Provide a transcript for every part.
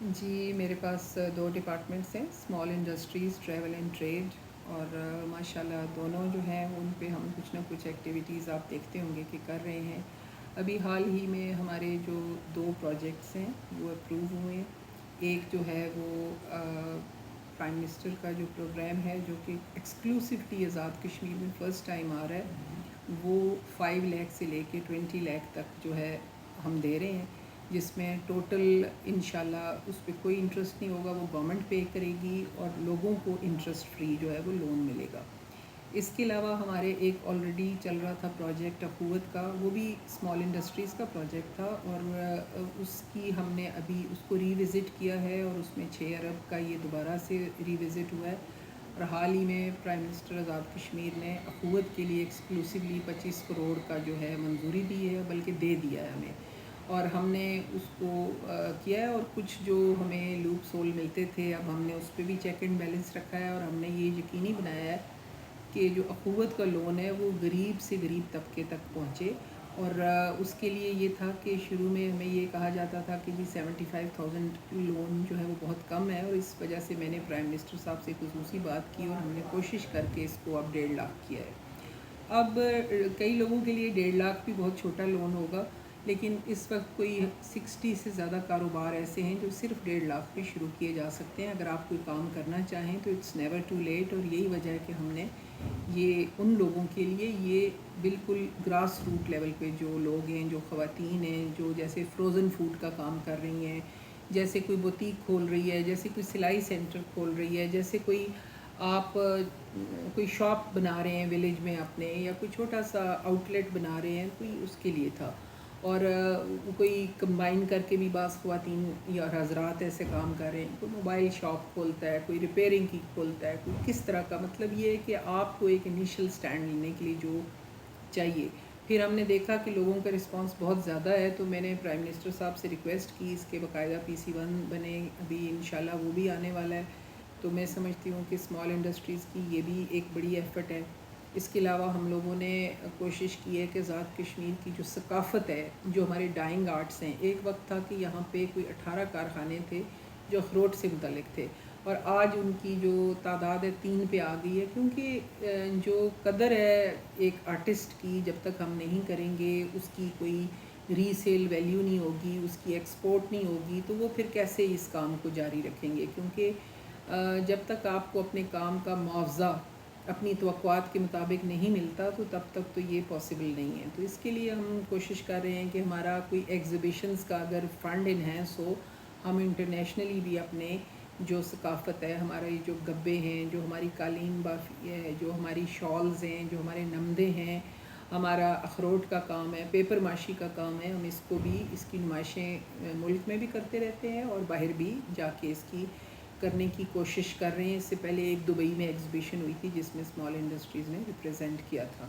جی میرے پاس دو ڈپارٹمنٹس ہیں، small industries, travel and trade, اور ماشاءاللہ دونوں جو ہیں ان پہ ہم کچھ نہ کچھ ایکٹیویٹیز آپ دیکھتے ہوں گے کہ کر رہے ہیں۔ ابھی حال ہی میں ہمارے جو دو پروجیکٹس ہیں وہ اپروو ہوئے ہیں۔ ایک جو ہے وہ پرائم منسٹر کا جو پروگرام ہے جو کہ ایکسکلوسیولی آزاد کشمیر میں فرسٹ ٹائم آ رہا ہے، وہ 5 لاکھ سے لے کے 20 لاکھ تک جو ہے ہم دے رہے ہیں، جس میں ٹوٹل انشاءاللہ اس پہ کوئی انٹرسٹ نہیں ہوگا، وہ گورنمنٹ پے کرے گی اور لوگوں کو انٹرسٹ فری جو ہے وہ لون ملے گا۔ اس کے علاوہ ہمارے ایک آلریڈی چل رہا تھا پروجیکٹ اخوت کا، وہ بھی اسمال انڈسٹریز کا پروجیکٹ تھا، اور اس کی ہم نے ابھی اس کو ری وزٹ کیا ہے، اور اس میں 6 ارب کا یہ دوبارہ سے ری وزٹ ہوا ہے، اور حال ہی میں پرائم منسٹر آزاد کشمیر نے اخوت کے لیے ایکسکلوسیولی 25 کروڑ کا جو ہے منظوری دی ہے، بلکہ دے دیا ہے ہمیں، اور ہم نے اس کو کیا ہے، اور کچھ جو ہمیں لوپ سول ملتے تھے اب ہم نے اس پہ بھی چیک اینڈ بیلنس رکھا ہے، اور ہم نے یہ یقینی بنایا ہے کہ جو اخوت کا لون ہے وہ غریب سے غریب طبقے تک پہنچے، اور اس کے لیے یہ تھا کہ شروع میں ہمیں یہ کہا جاتا تھا کہ جی 75,000 لون جو ہے وہ بہت کم ہے، اور اس وجہ سے میں نے پرائم منسٹر صاحب سے خصوصی بات کی اور ہم نے کوشش کر کے اس کو اب 1.5 لاکھ کیا ہے۔ اب کئی لوگوں کے لیے 1.5 لاکھ بھی بہت چھوٹا لون ہوگا، لیکن اس وقت کوئی 60 سے زیادہ کاروبار ایسے ہیں جو صرف 1.5 لاکھ پہ شروع کیے جا سکتے ہیں۔ اگر آپ کوئی کام کرنا چاہیں تو اٹس نیور ٹو لیٹ، اور یہی وجہ ہے کہ ہم نے یہ ان لوگوں کے لیے یہ بالکل گراس روٹ لیول پہ جو لوگ ہیں، جو خواتین ہیں، جو جیسے فروزن فوڈ کا کام کر رہی ہیں، جیسے کوئی بوتیک کھول رہی ہے، جیسے کوئی سلائی سینٹر کھول رہی ہے، جیسے کوئی آپ کوئی شاپ بنا رہے ہیں ولیج میں اپنے، یا کوئی چھوٹا سا آؤٹ لیٹ بنا رہے ہیں، کوئی اس کے لیے تھا، اور کوئی کمبائن کر کے بھی بعض خواتین یا حضرات ایسے کام کر رہے ہیں، کوئی موبائل شاپ کھولتا ہے، کوئی ریپیئرنگ کی کھولتا ہے، کوئی کس طرح کا، مطلب یہ ہے کہ آپ کو ایک انیشیل سٹینڈ لینے کے لیے جو چاہیے۔ پھر ہم نے دیکھا کہ لوگوں کا رسپانس بہت زیادہ ہے، تو میں نے پرائم منسٹر صاحب سے ریکویسٹ کی اس کے باقاعدہ PC1 بنے، ابھی انشاءاللہ وہ بھی آنے والا ہے، تو میں سمجھتی ہوں کہ اسمال انڈسٹریز کی یہ بھی ایک بڑی ایفرٹ ہے۔ اس کے علاوہ ہم لوگوں نے کوشش کی ہے کہ آزاد کشمیر کی جو ثقافت ہے، جو ہمارے ڈائنگ آرٹس ہیں، ایک وقت تھا کہ یہاں پہ کوئی 18 کارخانے تھے جو اخروٹ سے متعلق تھے، اور آج ان کی جو تعداد ہے 3 پہ آ گئی ہے، کیونکہ جو قدر ہے ایک آرٹسٹ کی جب تک ہم نہیں کریں گے، اس کی کوئی ری سیل ویلیو نہیں ہوگی، اس کی ایکسپورٹ نہیں ہوگی، تو وہ پھر کیسے اس کام کو جاری رکھیں گے، کیونکہ جب تک آپ کو اپنے کام کا معاوضہ اپنی توقعات کے مطابق نہیں ملتا تو تب تک تو یہ پاسبل نہیں ہے۔ تو اس کے لیے ہم کوشش کر رہے ہیں کہ ہمارا کوئی ایگزیبیشنز کا اگر فنڈ انہینس ہو، ہم انٹرنیشنلی بھی اپنے جو ثقافت ہے، ہمارے جو گبے ہیں، جو ہماری قالین بافی ہے، جو ہماری شالز ہیں، جو ہمارے نمدے ہیں، ہمارا اخروٹ کا کام ہے، پیپر معاشی کا کام ہے، ہم اس کو بھی، اس کی نمائشیں ملک میں بھی کرتے رہتے ہیں اور باہر بھی جا کے اس کی کرنے کی کوشش کر رہے ہیں۔ اس سے پہلے ایک دبئی میں ایگزیبیشن ہوئی تھی جس میں اسمال انڈسٹریز نے ریپرزینٹ کیا تھا،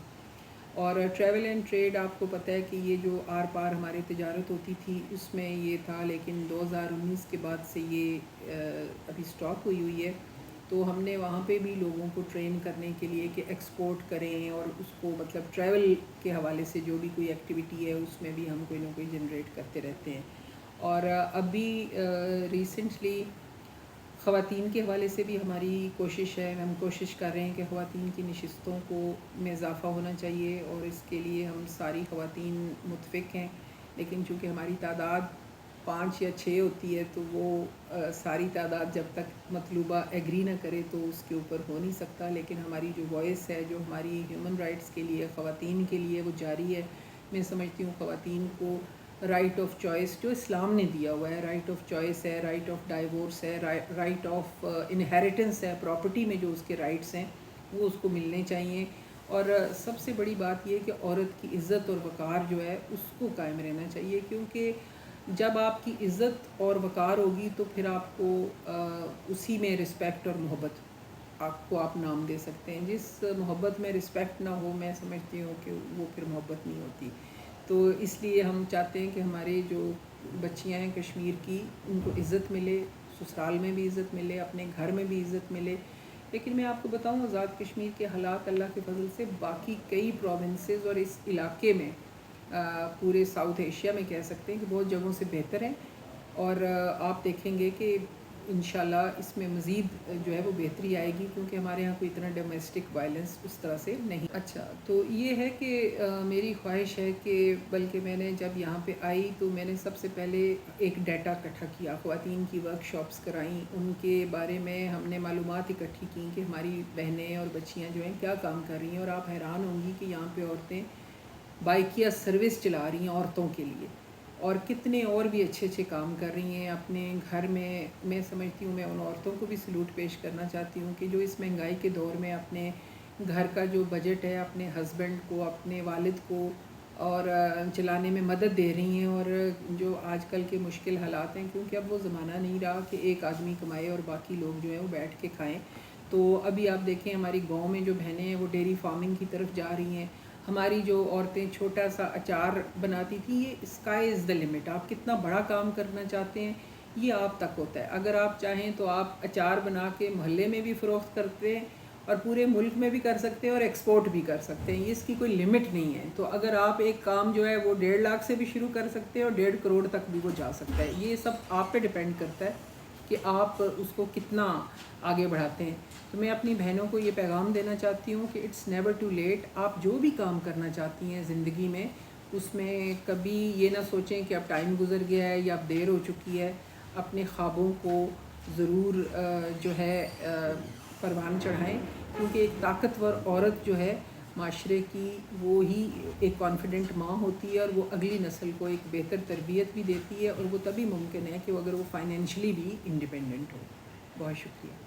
اور ٹریول اینڈ ٹریڈ آپ کو پتہ ہے کہ یہ جو آر پار ہماری تجارت ہوتی تھی اس میں یہ تھا، لیکن 2019 کے بعد سے یہ ابھی سٹاپ ہوئی ہے، تو ہم نے وہاں پہ بھی لوگوں کو ٹرین کرنے کے لیے کہ ایکسپورٹ کریں، اور اس کو مطلب ٹریول کے حوالے سے جو بھی کوئی ایکٹیویٹی ہے اس میں بھی ہم کوئی نہ کوئی جنریٹ کرتے رہتے ہیں۔ اور ابھی ریسنٹلی خواتین کے حوالے سے بھی ہماری کوشش ہے، ہم کوشش کر رہے ہیں کہ خواتین کی نشستوں کو میں اضافہ ہونا چاہیے، اور اس کے لیے ہم ساری خواتین متفق ہیں، لیکن چونکہ ہماری تعداد 5 یا 6 ہوتی ہے تو وہ ساری تعداد جب تک مطلوبہ ایگری نہ کرے تو اس کے اوپر ہو نہیں سکتا، لیکن ہماری جو وائس ہے، جو ہماری ہیومن رائٹس کے لیے خواتین کے لیے وہ جاری ہے۔ میں سمجھتی ہوں خواتین کو رائٹ آف چوائس جو اسلام نے دیا ہوا ہے، رائٹ آف چوائس ہے، رائٹ آف ڈائیورس ہے، رائٹ آف انہیریٹنس ہے، پراپرٹی میں جو اس کے رائٹس ہیں وہ اس کو ملنے چاہیے، اور سب سے بڑی بات یہ کہ عورت کی عزت اور وقار جو ہے اس کو قائم رہنا چاہیے، کیونکہ جب آپ کی عزت اور وقار ہوگی تو پھر آپ کو اسی میں رسپیکٹ اور محبت آپ کو آپ نام دے سکتے ہیں۔ جس محبت میں رسپیکٹ نہ ہو، میں سمجھتی ہوں کہ وہ پھر محبت نہیں ہوتی، تو اس لیے ہم چاہتے ہیں کہ ہمارے جو بچیاں ہیں کشمیر کی، ان کو عزت ملے، سسرال میں بھی عزت ملے، اپنے گھر میں بھی عزت ملے۔ لیکن میں آپ کو بتاؤں آزاد کشمیر کے حالات اللہ کے فضل سے باقی کئی پروونسز اور اس علاقے میں پورے ساؤتھ ایشیا میں کہہ سکتے ہیں کہ بہت جگہوں سے بہتر ہیں، اور آپ دیکھیں گے کہ انشاءاللہ اس میں مزید جو ہے وہ بہتری آئے گی، کیونکہ ہمارے یہاں کوئی اتنا ڈومیسٹک وائلنس اس طرح سے نہیں۔ اچھا، تو یہ ہے کہ میری خواہش ہے کہ بلکہ میں نے جب یہاں پہ آئی تو میں نے سب سے پہلے ایک ڈیٹا اکٹھا کیا، خواتین کی ورک شاپس کرائیں، ان کے بارے میں ہم نے معلومات اکٹھی کی کہ ہماری بہنیں اور بچیاں جو ہیں کیا کام کر رہی ہیں، اور آپ حیران ہوں گی کہ یہاں پہ عورتیں بائکیا سروس چلا رہی ہیں عورتوں کے لیے، اور کتنے اور بھی اچھے اچھے کام کر رہی ہیں اپنے گھر میں۔ میں سمجھتی ہوں، میں ان عورتوں کو بھی سلوٹ پیش کرنا چاہتی ہوں کہ جو اس مہنگائی کے دور میں اپنے گھر کا جو بجٹ ہے اپنے ہسبینڈ کو، اپنے والد کو اور چلانے میں مدد دے رہی ہیں، اور جو آج کل کے مشکل حالات ہیں، کیونکہ اب وہ زمانہ نہیں رہا کہ ایک آدمی کمائے اور باقی لوگ جو ہیں وہ بیٹھ کے کھائیں۔ تو ابھی آپ دیکھیں ہماری گاؤں میں جو بہنیں ہیں وہ ڈیری فارمنگ کی طرف جا رہی ہیں، ہماری جو عورتیں چھوٹا سا اچار بناتی تھیں، یہ اسکائی از دا لمٹ، آپ کتنا بڑا کام کرنا چاہتے ہیں یہ آپ تک ہوتا ہے۔ اگر آپ چاہیں تو آپ اچار بنا کے محلے میں بھی فروخت کرتے ہیں اور پورے ملک میں بھی کر سکتے ہیں اور ایکسپورٹ بھی کر سکتے ہیں، اس کی کوئی لمٹ نہیں ہے۔ تو اگر آپ ایک کام جو ہے وہ 1.5 لاکھ سے بھی شروع کر سکتے ہیں اور 1.5 کروڑ تک بھی وہ جا سکتا ہے، یہ سب آپ پہ ڈیپینڈ کرتا ہے کہ آپ اس کو کتنا آگے بڑھاتے ہیں۔ تو میں اپنی بہنوں کو یہ پیغام دینا چاہتی ہوں کہ اٹس نیور ٹو لیٹ، آپ جو بھی کام کرنا چاہتی ہیں زندگی میں اس میں کبھی یہ نہ سوچیں کہ اب ٹائم گزر گیا ہے یا اب دیر ہو چکی ہے، اپنے خوابوں کو ضرور جو ہے پروان چڑھائیں، کیونکہ ایک طاقتور عورت جو ہے معاشرے کی وہ ہی ایک کانفیڈنٹ ماں ہوتی ہے، اور وہ اگلی نسل کو ایک بہتر تربیت بھی دیتی ہے، اور وہ تبھی ممکن ہے کہ اگر وہ فائنینشلی بھی انڈیپینڈنٹ ہو۔ بہت شکریہ۔